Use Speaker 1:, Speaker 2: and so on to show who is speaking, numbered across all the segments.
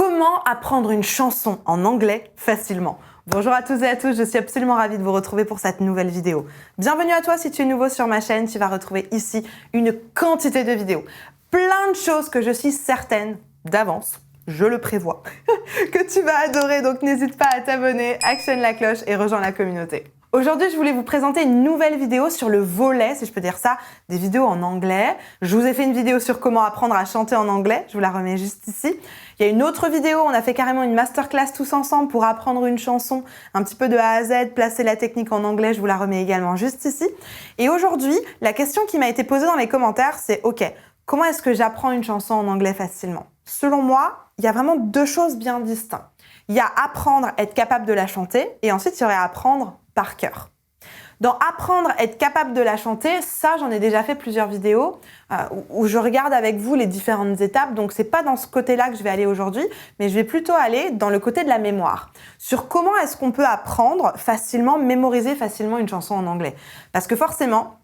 Speaker 1: Comment apprendre une chanson en anglais facilement? Bonjour à tous et à tous, je suis absolument ravie de vous retrouver pour cette nouvelle vidéo. Bienvenue à toi si tu es nouveau sur ma chaîne, tu vas retrouver ici une quantité de vidéos. Plein de choses que je suis certaine d'avance, je le prévois, que tu vas adorer, donc n'hésite pas à t'abonner, actionne la cloche et rejoins la communauté. Aujourd'hui, je voulais vous présenter une nouvelle vidéo sur le volet, si je peux dire ça, des vidéos en anglais. Je vous ai fait une vidéo sur comment apprendre à chanter en anglais, je vous la remets juste ici. Il y a une autre vidéo, on a fait carrément une masterclass tous ensemble pour apprendre une chanson, un petit peu de A à Z, placer la technique en anglais, je vous la remets également juste ici. Et aujourd'hui, la question qui m'a été posée dans les commentaires, c'est « Ok, comment est-ce que j'apprends une chanson en anglais facilement ?» Selon moi, il y a vraiment deux choses bien distinctes. Il y a apprendre, être capable de la chanter, et ensuite il y aurait apprendre par cœur. Dans apprendre, être capable de la chanter, ça j'en ai déjà fait plusieurs vidéos où je regarde avec vous les différentes étapes, donc c'est pas dans ce côté-là que je vais aller aujourd'hui, mais je vais plutôt aller dans le côté de la mémoire, sur comment est-ce qu'on peut apprendre facilement, mémoriser facilement une chanson en anglais. Parce que forcément,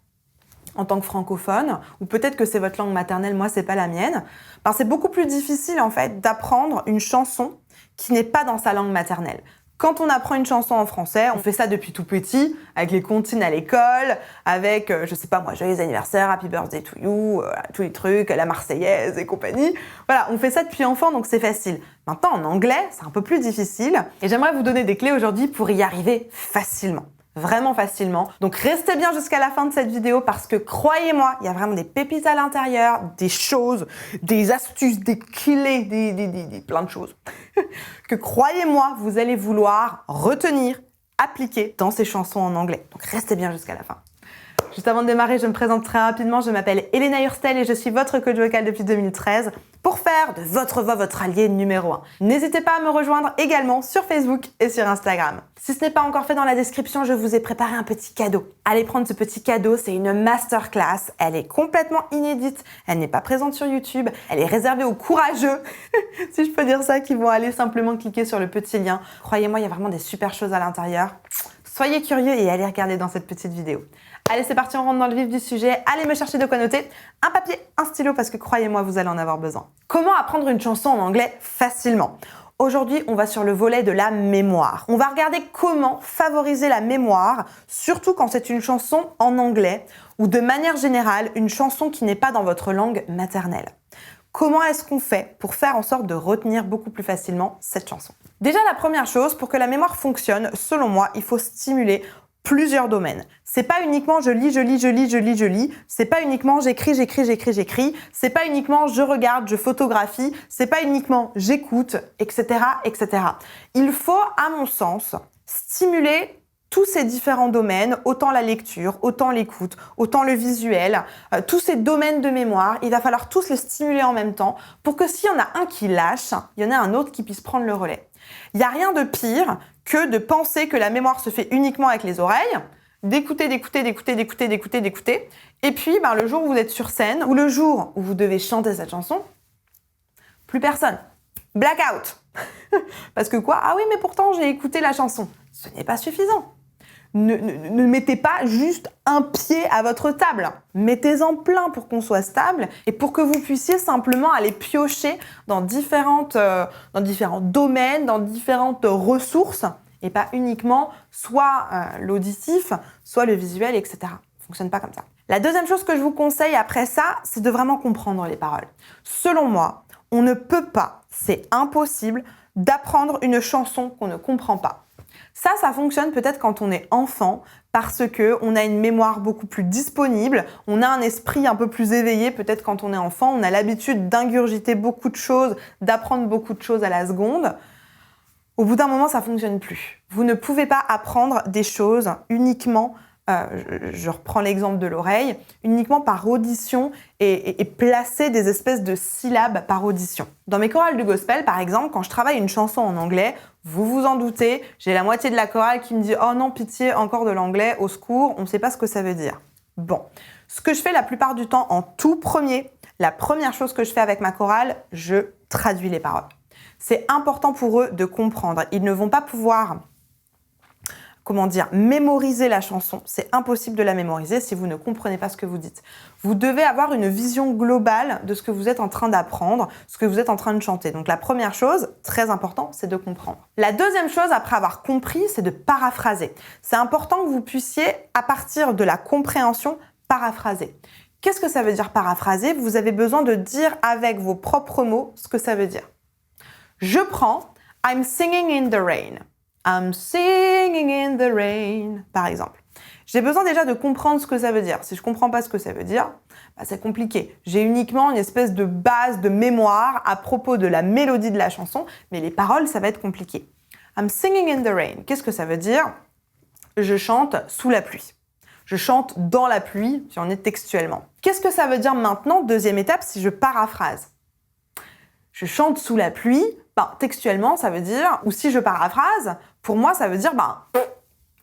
Speaker 1: en tant que francophone, ou peut-être que c'est votre langue maternelle, moi c'est pas la mienne, ben c'est beaucoup plus difficile en fait d'apprendre une chanson qui n'est pas dans sa langue maternelle. Quand on apprend une chanson en français, on fait ça depuis tout petit, avec les comptines à l'école, avec, je sais pas moi, joyeux anniversaire, happy birthday to you, tous les trucs, la Marseillaise et compagnie. Voilà, on fait ça depuis enfant, donc c'est facile. Maintenant, en anglais, c'est un peu plus difficile, et j'aimerais vous donner des clés aujourd'hui pour y arriver facilement. Vraiment facilement. Donc restez bien jusqu'à la fin de cette vidéo parce que croyez-moi, il y a vraiment des pépites à l'intérieur, des choses, des astuces, des clés, plein de choses que croyez-moi, vous allez vouloir retenir, appliquer dans ces chansons en anglais. Donc restez bien jusqu'à la fin. Juste avant de démarrer, je me présente très rapidement. Je m'appelle Elena Hurstel et je suis votre coach vocal depuis 2013 pour faire de votre voix votre allié numéro 1. N'hésitez pas à me rejoindre également sur Facebook et sur Instagram. Si ce n'est pas encore fait, dans la description, je vous ai préparé un petit cadeau. Allez prendre ce petit cadeau, c'est une masterclass. Elle est complètement inédite, elle n'est pas présente sur YouTube, elle est réservée aux courageux, si je peux dire ça, qui vont aller simplement cliquer sur le petit lien. Croyez-moi, il y a vraiment des super choses à l'intérieur. Soyez curieux et allez regarder dans cette petite vidéo. Allez, c'est parti, on rentre dans le vif du sujet. Allez me chercher de quoi noter, un papier, un stylo, parce que croyez-moi, vous allez en avoir besoin. Comment apprendre une chanson en anglais facilement? Aujourd'hui, on va sur le volet de la mémoire. On va regarder comment favoriser la mémoire, surtout quand c'est une chanson en anglais ou de manière générale, une chanson qui n'est pas dans votre langue maternelle. Comment est-ce qu'on fait pour faire en sorte de retenir beaucoup plus facilement cette chanson? Déjà, la première chose, pour que la mémoire fonctionne, selon moi, il faut stimuler plusieurs domaines. C'est pas uniquement je lis. C'est pas uniquement j'écris. C'est pas uniquement je regarde, je photographie. C'est pas uniquement j'écoute, etc., etc. Il faut, à mon sens, stimuler tous ces différents domaines, autant la lecture, autant l'écoute, autant le visuel, tous ces domaines de mémoire, il va falloir tous les stimuler en même temps pour que s'il y en a un qui lâche, il y en a un autre qui puisse prendre le relais. Il n'y a rien de pire que de penser que la mémoire se fait uniquement avec les oreilles, d'écouter, et puis le jour où vous êtes sur scène, ou le jour où vous devez chanter cette chanson, plus personne. Blackout. Parce que quoi? Ah oui, mais pourtant j'ai écouté la chanson. Ce n'est pas suffisant. Ne mettez pas juste un pied à votre table. Mettez-en plein pour qu'on soit stable et pour que vous puissiez simplement aller piocher dans différents domaines, dans différentes ressources et pas uniquement soit l'auditif, soit le visuel, etc. Ça ne fonctionne pas comme ça. La deuxième chose que je vous conseille après ça, c'est de vraiment comprendre les paroles. Selon moi, on ne peut pas, c'est impossible, d'apprendre une chanson qu'on ne comprend pas. Ça fonctionne peut-être quand on est enfant parce qu'on a une mémoire beaucoup plus disponible, on a un esprit un peu plus éveillé peut-être quand on est enfant, on a l'habitude d'ingurgiter beaucoup de choses, d'apprendre beaucoup de choses à la seconde. Au bout d'un moment, ça ne fonctionne plus. Vous ne pouvez pas apprendre des choses uniquement, je reprends l'exemple de l'oreille, uniquement par audition et placer des espèces de syllabes par audition. Dans mes chorales du gospel, par exemple, quand je travaille une chanson en anglais, vous vous en doutez, j'ai la moitié de la chorale qui me dit « Oh non, pitié, encore de l'anglais, au secours, on ne sait pas ce que ça veut dire. » Bon, ce que je fais la plupart du temps en tout premier, la première chose que je fais avec ma chorale, je traduis les paroles. C'est important pour eux de comprendre. Ils ne vont pas pouvoir comment dire, mémoriser la chanson. C'est impossible de la mémoriser si vous ne comprenez pas ce que vous dites. Vous devez avoir une vision globale de ce que vous êtes en train d'apprendre, ce que vous êtes en train de chanter. Donc la première chose, très important, c'est de comprendre. La deuxième chose, après avoir compris, c'est de paraphraser. C'est important que vous puissiez, à partir de la compréhension, paraphraser. Qu'est-ce que ça veut dire paraphraser? Vous avez besoin de dire avec vos propres mots ce que ça veut dire. Je prends « I'm singing in the rain ». I'm singing in the rain, par exemple. J'ai besoin déjà de comprendre ce que ça veut dire. Si je ne comprends pas ce que ça veut dire, c'est compliqué. J'ai uniquement une espèce de base de mémoire à propos de la mélodie de la chanson, mais les paroles, ça va être compliqué. I'm singing in the rain. Qu'est-ce que ça veut dire? Je chante sous la pluie. Je chante dans la pluie, si on est textuellement. Qu'est-ce que ça veut dire maintenant, deuxième étape, si je paraphrase? Je chante sous la pluie, textuellement, ça veut dire, ou si je paraphrase, pour moi, ça veut dire,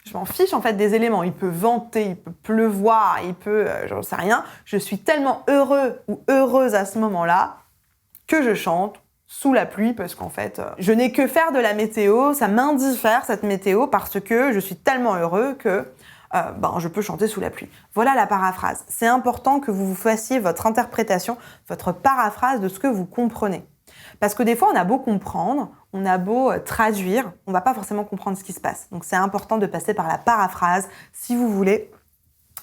Speaker 1: je m'en fiche en fait des éléments. Il peut venter, il peut pleuvoir, il peut, j'en sais rien. Je suis tellement heureux ou heureuse à ce moment-là que je chante sous la pluie parce qu'en fait, je n'ai que faire de la météo, ça m'indiffère cette météo parce que je suis tellement heureux que je peux chanter sous la pluie. Voilà la paraphrase. C'est important que vous fassiez votre interprétation, votre paraphrase de ce que vous comprenez. Parce que des fois, on a beau comprendre, on a beau traduire, on ne va pas forcément comprendre ce qui se passe. Donc, c'est important de passer par la paraphrase si vous voulez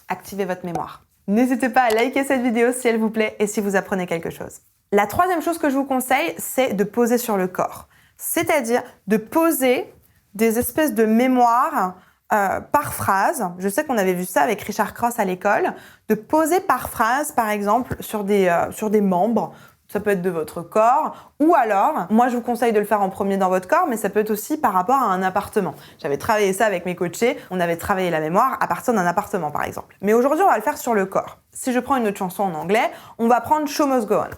Speaker 1: activer votre mémoire. N'hésitez pas à liker cette vidéo si elle vous plaît et si vous apprenez quelque chose. La troisième chose que je vous conseille, c'est de poser sur le corps. C'est-à-dire de poser des espèces de mémoires par phrase. Je sais qu'on avait vu ça avec Richard Cross à l'école. De poser par phrase, par exemple, sur des membres. Ça peut être de votre corps, ou alors, moi je vous conseille de le faire en premier dans votre corps, mais ça peut être aussi par rapport à un appartement. J'avais travaillé ça avec mes coachés, on avait travaillé la mémoire à partir d'un appartement par exemple. Mais aujourd'hui, on va le faire sur le corps. Si je prends une autre chanson en anglais, on va prendre Show Must Go On.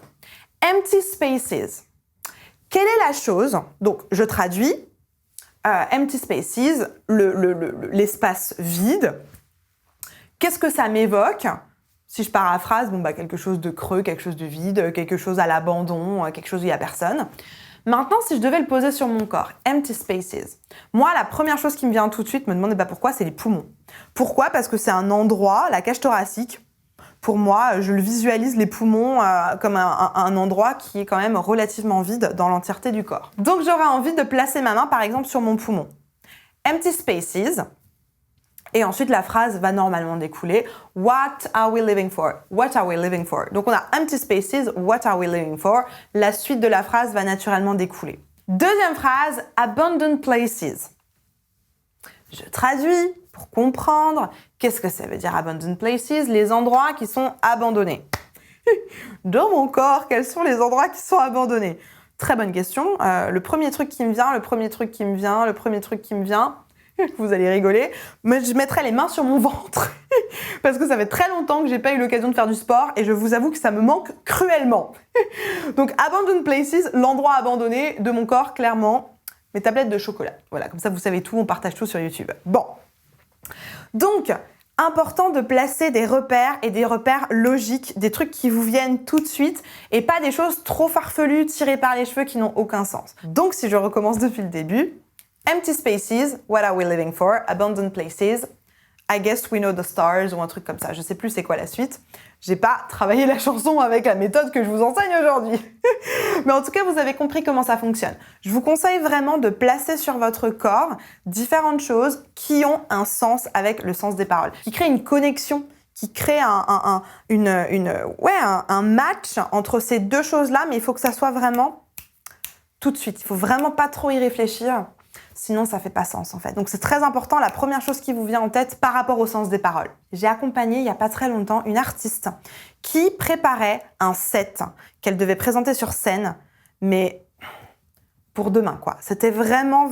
Speaker 1: Empty spaces. Quelle est la chose? Donc, je traduis. Empty spaces, l'espace vide. Qu'est-ce que ça m'évoque? Si je paraphrase, quelque chose de creux, quelque chose de vide, quelque chose à l'abandon, quelque chose où il n'y a personne. Maintenant, si je devais le poser sur mon corps, empty spaces. Moi, la première chose qui me vient tout de suite, me demander pourquoi, c'est les poumons. Pourquoi? Parce que c'est un endroit, la cage thoracique. Pour moi, je le visualise, les poumons, comme un endroit qui est quand même relativement vide dans l'entièreté du corps. Donc, j'aurais envie de placer ma main, par exemple, sur mon poumon. Empty spaces. Et ensuite, la phrase va normalement découler « What are we living for? What are we living for ?» Donc, on a « empty spaces, what are we living for ?» La suite de la phrase va naturellement découler. Deuxième phrase « abandoned places ». Je traduis pour comprendre. Qu'est-ce que ça veut dire « abandoned places » ? Les endroits qui sont abandonnés. Dans mon corps, quels sont les endroits qui sont abandonnés? Très bonne question. Le premier truc qui me vient, vous allez rigoler, mais je mettrai les mains sur mon ventre parce que ça fait très longtemps que j'ai pas eu l'occasion de faire du sport et je vous avoue que ça me manque cruellement. Donc, abandoned places, l'endroit abandonné de mon corps, clairement, mes tablettes de chocolat. Voilà, comme ça vous savez tout, on partage tout sur YouTube. Bon, donc, important de placer des repères et des repères logiques, des trucs qui vous viennent tout de suite et pas des choses trop farfelues, tirées par les cheveux qui n'ont aucun sens. Donc, si je recommence depuis le début, empty spaces, what are we living for? Abandoned places, I guess we know the stars, ou un truc comme ça. Je sais plus c'est quoi la suite. J'ai pas travaillé la chanson avec la méthode que je vous enseigne aujourd'hui. Mais en tout cas, vous avez compris comment ça fonctionne. Je vous conseille vraiment de placer sur votre corps différentes choses qui ont un sens avec le sens des paroles, qui créent une connexion, qui crée un match entre ces deux choses-là, mais il faut que ça soit vraiment tout de suite. Il faut vraiment pas trop y réfléchir. Sinon, ça fait pas sens en fait. Donc c'est très important, la première chose qui vous vient en tête par rapport au sens des paroles. J'ai accompagné il y a pas très longtemps une artiste qui préparait un set qu'elle devait présenter sur scène, mais pour demain quoi. C'était vraiment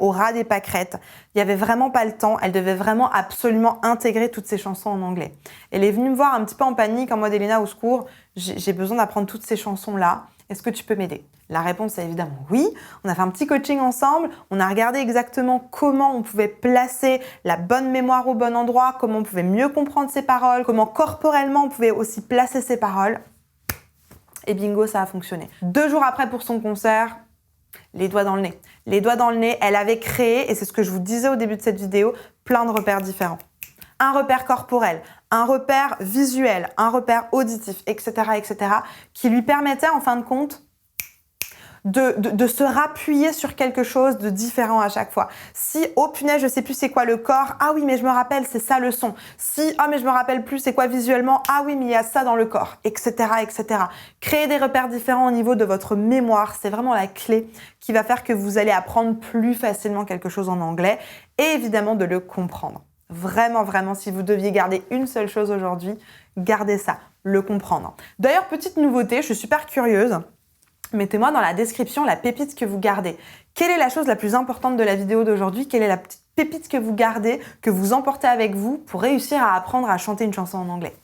Speaker 1: au ras des pâquerettes. Il y avait vraiment pas le temps. Elle devait vraiment absolument intégrer toutes ces chansons en anglais. Elle est venue me voir un petit peu en panique, en mode Elena, au secours, j'ai besoin d'apprendre toutes ces chansons-là. Est-ce que tu peux m'aider? La réponse est évidemment oui. On a fait un petit coaching ensemble. On a regardé exactement comment on pouvait placer la bonne mémoire au bon endroit, comment on pouvait mieux comprendre ses paroles, comment corporellement on pouvait aussi placer ses paroles. Et bingo, ça a fonctionné. 2 jours après pour son concert, Les doigts dans le nez. Les doigts dans le nez, elle avait créé, et c'est ce que je vous disais au début de cette vidéo, plein de repères différents. Un repère corporel, un repère visuel, un repère auditif, etc., etc., qui lui permettait en fin de compte de se rappuyer sur quelque chose de différent à chaque fois. Si, oh punaise, je sais plus c'est quoi le corps, ah oui, mais je me rappelle, c'est ça le son. Si, ah mais je me rappelle plus c'est quoi visuellement, ah oui, mais il y a ça dans le corps, etc., etc. Créer des repères différents au niveau de votre mémoire, c'est vraiment la clé qui va faire que vous allez apprendre plus facilement quelque chose en anglais et évidemment de le comprendre. Vraiment, vraiment, si vous deviez garder une seule chose aujourd'hui, gardez ça, le comprendre. D'ailleurs, petite nouveauté, je suis super curieuse. Mettez-moi dans la description la pépite que vous gardez. Quelle est la chose la plus importante de la vidéo d'aujourd'hui? Quelle est la petite pépite que vous gardez, que vous emportez avec vous pour réussir à apprendre à chanter une chanson en anglais?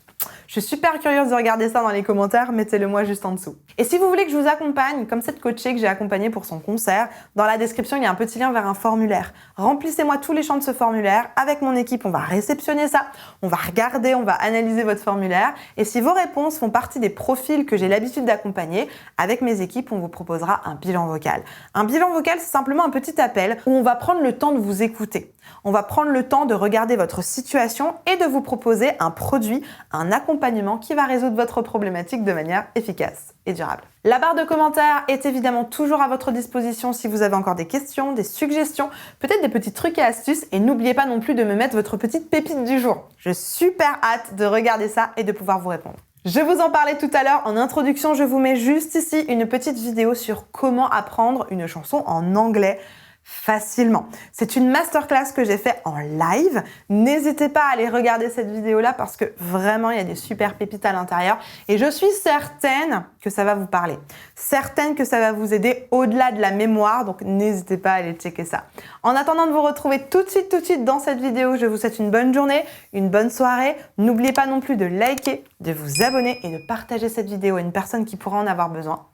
Speaker 1: Je suis super curieuse de regarder ça dans les commentaires, mettez-le moi juste en dessous. Et si vous voulez que je vous accompagne, comme cette coachée que j'ai accompagnée pour son concert, dans la description, il y a un petit lien vers un formulaire. Remplissez-moi tous les champs de ce formulaire. Avec mon équipe, on va réceptionner ça, on va regarder, on va analyser votre formulaire. Et si vos réponses font partie des profils que j'ai l'habitude d'accompagner, avec mes équipes, on vous proposera un bilan vocal. Un bilan vocal, c'est simplement un petit appel où on va prendre le temps de vous écouter. On va prendre le temps de regarder votre situation et de vous proposer un produit, un accompagnement qui va résoudre votre problématique de manière efficace et durable. La barre de commentaires est évidemment toujours à votre disposition si vous avez encore des questions, des suggestions, peut-être des petits trucs et astuces. Et n'oubliez pas non plus de me mettre votre petite pépite du jour. J'ai super hâte de regarder ça et de pouvoir vous répondre. Je vous en parlais tout à l'heure en introduction, je vous mets juste ici une petite vidéo sur comment apprendre une chanson en anglais facilement. C'est une masterclass que j'ai fait en live. N'hésitez pas à aller regarder cette vidéo-là parce que vraiment, il y a des super pépites à l'intérieur et je suis certaine que ça va vous parler. Certaine que ça va vous aider au-delà de la mémoire, donc n'hésitez pas à aller checker ça. En attendant de vous retrouver tout de suite dans cette vidéo, je vous souhaite une bonne journée, une bonne soirée. N'oubliez pas non plus de liker, de vous abonner et de partager cette vidéo à une personne qui pourra en avoir besoin.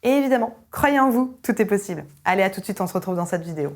Speaker 1: Et évidemment, croyez en vous, tout est possible. Allez, à tout de suite, on se retrouve dans cette vidéo.